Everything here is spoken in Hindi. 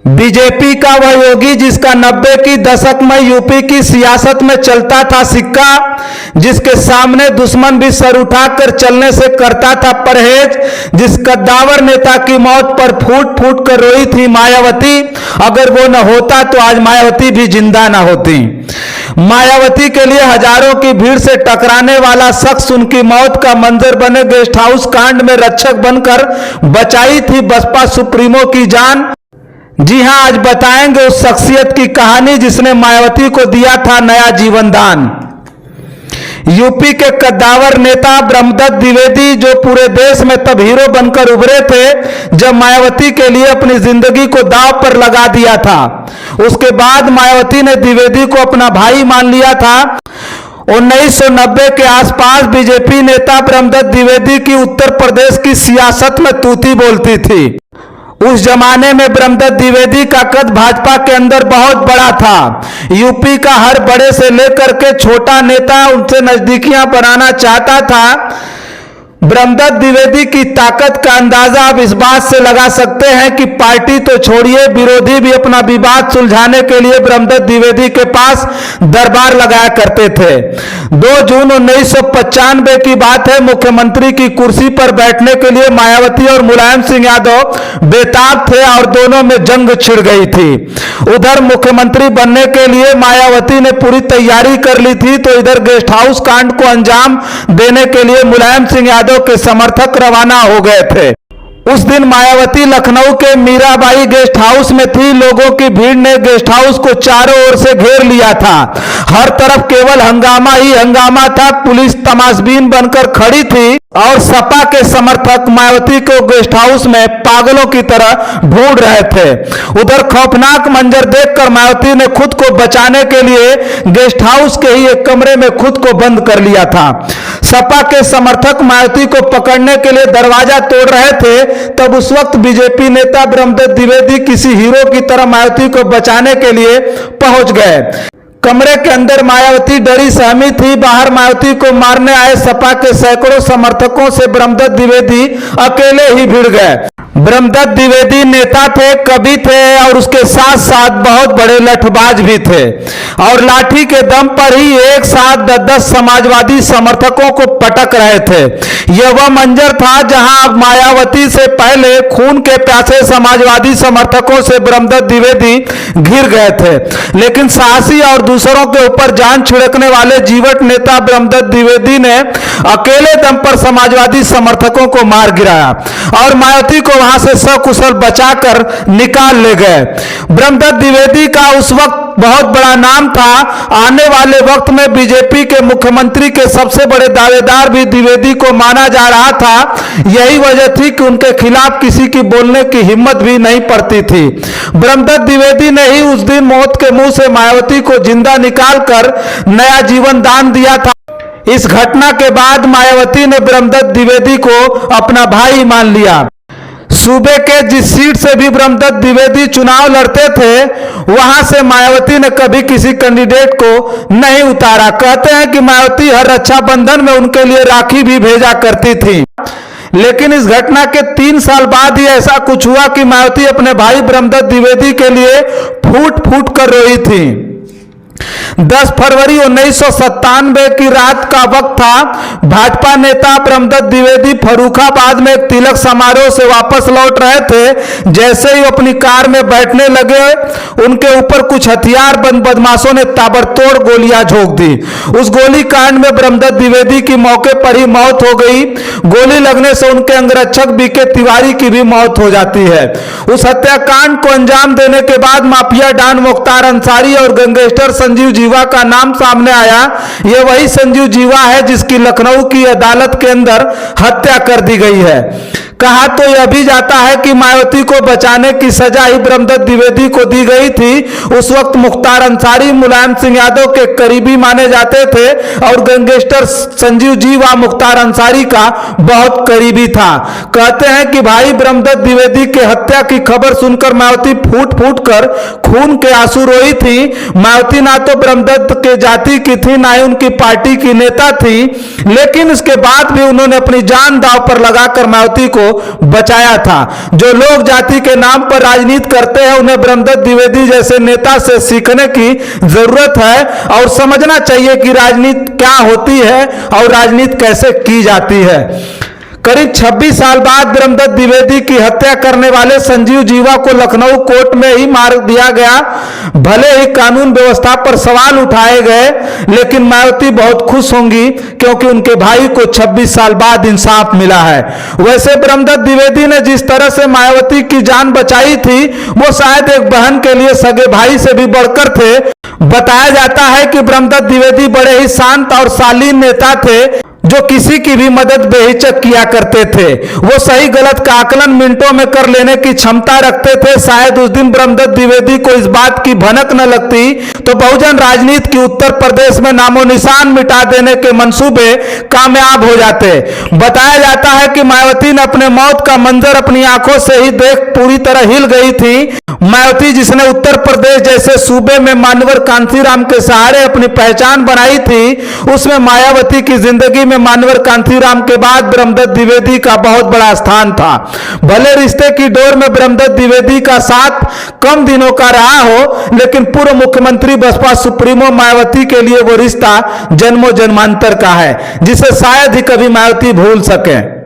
बीजेपी का वह योगी जिसका 90 की दशक में यूपी की सियासत में चलता था सिक्का, जिसके सामने दुश्मन भी सर उठाकर चलने से करता था परहेज, जिस कद्दावर नेता की मौत पर फूट फूट कर रोई थी मायावती, अगर वो न होता तो आज मायावती भी जिंदा न होती। मायावती के लिए हजारों की भीड़ से टकराने वाला शख्स उनकी मौत का मंजर बने गेस्ट हाउस कांड में रक्षक बनकर बचाई थी बसपा सुप्रीमो की जान। जी हां, आज बताएंगे उस शख्सियत की कहानी जिसने मायावती को दिया था नया जीवन दान। यूपी के कद्दावर नेता ब्रह्मदत्त द्विवेदी, जो पूरे देश में तब हीरो बनकर उभरे थे जब मायावती के लिए अपनी जिंदगी को दांव पर लगा दिया था। उसके बाद मायावती ने द्विवेदी को अपना भाई मान लिया था। 1990 के आसपास बीजेपी नेता ब्रह्मदत्त द्विवेदी की उत्तर प्रदेश की सियासत में तूती बोलती थी। उस जमाने में ब्रह्मदत्त द्विवेदी का कद भाजपा के अंदर बहुत बड़ा था। यूपी का हर बड़े से लेकर के छोटा नेता उनसे नजदीकियां बनाना चाहता था। ब्रह्मदत्त द्विवेदी की ताकत का अंदाजा आप इस बात से लगा सकते हैं कि पार्टी तो छोड़िए, विरोधी भी अपना विवाद सुलझाने के लिए ब्रह्मदत्त द्विवेदी के पास दरबार लगाया करते थे। 2 जून 1995 की बात है। मुख्यमंत्री की कुर्सी पर बैठने के लिए मायावती और मुलायम सिंह यादव बेताब थे और दोनों में जंग छिड़ गई थी। उधर मुख्यमंत्री बनने के लिए मायावती ने पूरी तैयारी कर ली थी, तो इधर गेस्ट हाउस कांड को अंजाम देने के लिए मुलायम सिंह यादव के समर्थक रवाना हो गए थे। उस दिन मायावती लखनऊ के मीराबाई गेस्ट हाउस में थी। लोगों की भीड़ ने गेस्ट हाउस को चारों ओर से घेर लिया था। हर तरफ केवल हंगामा ही हंगामा था। पुलिस तमाशबीन बनकर खड़ी थी और सपा के समर्थक मायावती को गेस्ट हाउस में पागलों की तरह ढूंढ रहे थे। उधर खौफनाक मंजर देखकर मायावती ने खुद को बचाने के लिए गेस्ट हाउस के ही एक कमरे में खुद को बंद कर लिया था। सपा के समर्थक मायावती को पकड़ने के लिए दरवाजा तोड़ रहे थे, तब उस वक्त बीजेपी नेता ब्रह्मदत्त द्विवेदी किसी हीरो की तरह मायावती को बचाने के लिए पहुंच गए। कमरे के अंदर मायावती डरी सहमी थी। बाहर मायावती को मारने आए सपा के सैकड़ों समर्थकों से ब्रह्मदत्त द्विवेदी अकेले ही भिड़ गए। ब्रह्मदत्त द्विवेदी नेता थे, कवि थे और उसके साथ साथ बहुत बड़े लठबाज भी थे और लाठी के दम पर ही एक साथ 10-10 समाजवादी समर्थकों को पटक रहे थे। यह वह मंजर था जहां मायावती से पहले खून के प्यासे समाजवादी समर्थकों से ब्रह्मदत्त द्विवेदी घिर गए थे, लेकिन साहसी और दूसरों के ऊपर जान छिड़कने वाले जीवट नेता ब्रह्मदत्त द्विवेदी ने अकेले दम पर समाजवादी समर्थकों को मार गिराया और मायावती को वहां से सकुशल बचाकर निकाल ले गए। ब्रह्मदत्त द्विवेदी का उस वक्त बहुत बड़ा नाम था। आने वाले वक्त में बीजेपी के मुख्यमंत्री के सबसे बड़े दावेदार भी द्विवेदी को माना जा रहा था। यही वजह थी कि उनके खिलाफ किसी की बोलने की हिम्मत भी नहीं पड़ती थी। ब्रह्मदत्त द्विवेदी ने ही उस दिन मौत के मुंह से मायावती को जिंदा निकालकर नया जीवन दान दिया था। इस घटना के बाद मायावती ने ब्रह्मदत्त द्विवेदी को अपना भाई मान लिया। सूबे के जिस सीट से भी ब्रह्मदत्त द्विवेदी चुनाव लड़ते थे, वहां से मायावती ने कभी किसी कैंडिडेट को नहीं उतारा। कहते हैं कि मायावती हर रक्षाबंधन में उनके लिए राखी भी भेजा करती थी। लेकिन इस घटना के 3 साल बाद ही ऐसा कुछ हुआ कि मायावती अपने भाई ब्रह्मदत्त द्विवेदी के लिए फूट फूट कर रोई थी। 10 फरवरी 1997 की रात का वक्त था। भाजपा नेता ब्रह्मदत्त द्विवेदी फर्रुखाबाद में एक तिलक समारोह से वापस लौट रहे थे। जैसे ही अपनी कार में बैठने लगे, उनके ऊपर कुछ हथियारबंद बदमाशों ने ताबड़तोड़ गोलियां झोंक दी। उस गोली कांड में ब्रह्मदत्त द्विवेदी की मौके पर ही मौत हो गई। गोली लगने से उनके अंगरक्षक बीके तिवारी की भी मौत हो जाती है। उस हत्याकांड को अंजाम देने के बाद माफिया डॉन मुख्तार अंसारी और गैंगस्टर संजीव जीवा का नाम सामने आया। यह वही संजीव जीवा है जिसकी लखनऊ की अदालत के अंदर हत्या कर दी गई है। कहा तो यह भी जाता है कि मायावती को बचाने की सजा ही ब्रह्मदत्त द्विवेदी को दी गई थी। उस वक्त मुख्तार अंसारी मुलायम सिंह यादव के करीबी माने जाते थे और गैंगस्टर संजीव जीवा मुख्तार अंसारी का बहुत करीबी था। कहते हैं कि भाई ब्रह्मदत्त द्विवेदी के हत्या की खबर सुनकर मायावती फूट फूट कर खून के आंसू रोई थी। मायावती ना तो ब्रह्मदत्त के जाति की थी, ना ही उनकी पार्टी की नेता थी, लेकिन इसके बाद भी उन्होंने अपनी जान दांव पर लगाकर मायावती को बचाया था। जो लोग जाति के नाम पर राजनीति करते हैं उन्हें ब्रह्मदत्त द्विवेदी जैसे नेता से सीखने की जरूरत है और समझना चाहिए कि राजनीति क्या होती है और राजनीति कैसे की जाती है। करीब 26 साल बाद ब्रह्मदत्त द्विवेदी की हत्या करने वाले संजीव जीवा को लखनऊ कोर्ट में ही मार दिया गया। भले ही कानून व्यवस्था पर सवाल उठाए गए, लेकिन मायावती बहुत खुश होंगी क्योंकि उनके भाई को 26 साल बाद इंसाफ मिला है। वैसे ब्रह्मदत्त द्विवेदी ने जिस तरह से मायावती की जान बचाई थी वो शायद एक बहन के लिए सगे भाई से भी बढ़कर थे। बताया जाता है कि ब्रह्मदत्त द्विवेदी बड़े ही शांत और शालीन नेता थे जो किसी की भी मदद बेहिचक किया करते थे। वो सही गलत का आकलन मिनटों में कर लेने की क्षमता रखते थे। शायद उस दिन ब्रह्मदत्त द्विवेदी को इस बात की भनक न लगती तो बहुजन राजनीति की उत्तर प्रदेश में नामो निशान मिटा देने के मंसूबे कामयाब हो जाते। बताया जाता है कि मायावती ने अपने मौत का मंजर अपनी आंखों से ही देख पूरी तरह हिल गई थी। मायावती जिसने उत्तर प्रदेश जैसे सूबे में मानवर कांतीराम के सहारे अपनी पहचान बनाई थी, उसमें मायावती की जिंदगी में मानवर कांतीराम के बाद ब्रह्मदत्त द्विवेदी का बहुत बड़ा स्थान था। भले रिश्ते की डोर में ब्रह्मदत्त द्विवेदी का साथ कम दिनों का रहा हो, लेकिन पूर्व मुख्यमंत्री बसपा सुप्रीमो मायावती के लिए वो रिश्ता जन्मों जन्मांतर का है जिसे शायद ही कभी मायावती भूल सके।